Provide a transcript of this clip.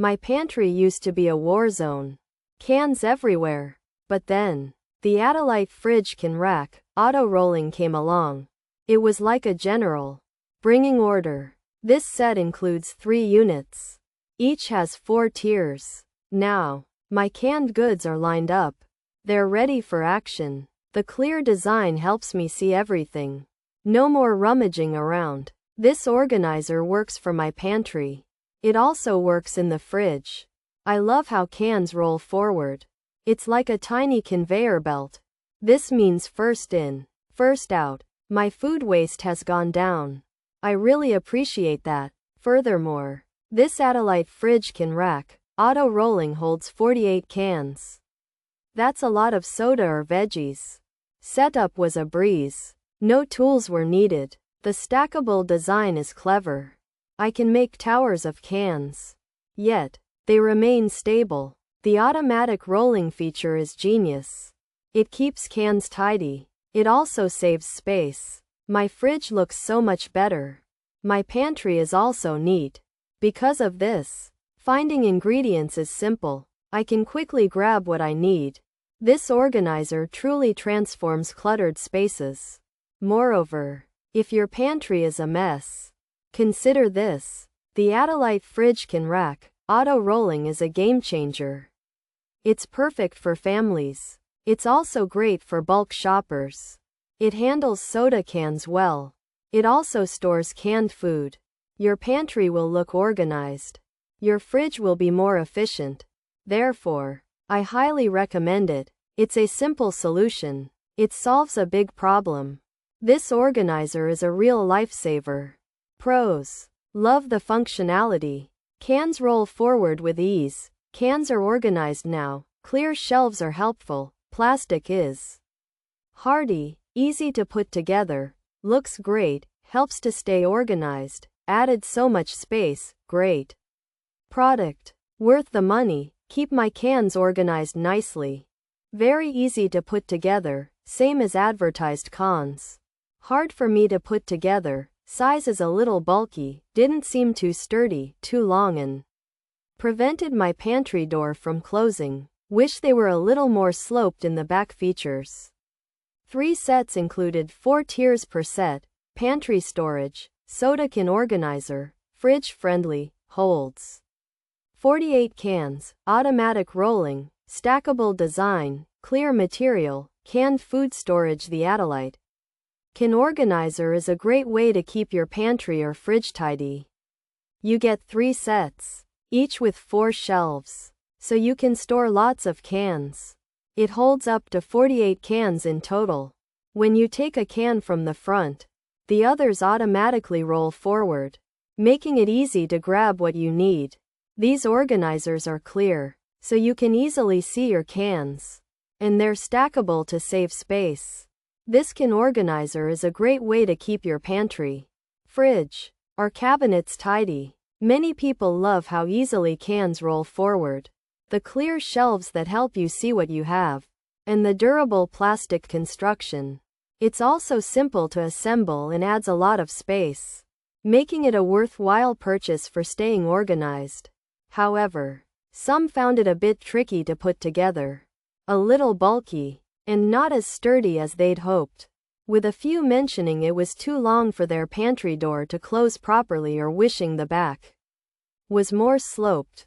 My pantry used to be a war zone. Cans everywhere. But then, the Attelite Fridge Can Rack, auto-rolling came along. It was like a general, bringing order. This set includes 3 units. Each has 4 tiers. Now, my canned goods are lined up. They're ready for action. The clear design helps me see everything. No more rummaging around. This organizer works for my pantry. It also works in the fridge. I love how cans roll forward. It's like a tiny conveyor belt. This means first in, first out. My food waste has gone down. I really appreciate that. Furthermore, this Attelite Fridge Can Rack, auto-rolling holds 48 cans. That's a lot of soda or veggies. Setup was a breeze. No tools were needed. The stackable design is clever. I can make towers of cans. Yet, they remain stable. The automatic rolling feature is genius. It keeps cans tidy. It also saves space. My fridge looks so much better. My pantry is also neat. Because of this, finding ingredients is simple. I can quickly grab what I need. This organizer truly transforms cluttered spaces. Moreover, if your pantry is a mess, consider this. The Attelite Fridge Can Rack, auto-rolling is a game changer. It's perfect for families. It's also great for bulk shoppers. It handles soda cans well. It also stores canned food. Your pantry will look organized. Your fridge will be more efficient. Therefore, I highly recommend it. It's a simple solution. It solves a big problem. This organizer is a real lifesaver. Pros: love the functionality. Cans roll forward with ease. Cans are organized now. Clear shelves are helpful. Plastic is hardy, easy to put together, looks great, helps to stay organized, added so much space, great product. Worth the money, keep my cans organized nicely. Very easy to put together, same as advertised cons. Hard for me to put together, size is a little bulky, didn't seem too sturdy, too long and prevented my pantry door from closing. Wish they were a little more sloped in the back. Features: 3 sets included 4 tiers per set, pantry storage, soda can organizer, fridge friendly, holds 48 cans, automatic rolling, stackable design, clear material, canned food storage. The Attelite Can Organizer is a great way to keep your pantry or fridge tidy. You get 3 sets, each with 4 shelves, so you can store lots of cans. It holds up to 48 cans in total. When you take a can from the front, the others automatically roll forward, making it easy to grab what you need. These organizers are clear, so you can easily see your cans, and they're stackable to save space. This can organizer is a great way to keep your pantry, fridge, or cabinets tidy. Many people love how easily cans roll forward, the clear shelves that help you see what you have, and the durable plastic construction. It's also simple to assemble and adds a lot of space, making it a worthwhile purchase for staying organized. However, some found it a bit tricky to put together, a little bulky, and not as sturdy as they'd hoped, with a few mentioning it was too long for their pantry door to close properly or wishing the back was more sloped.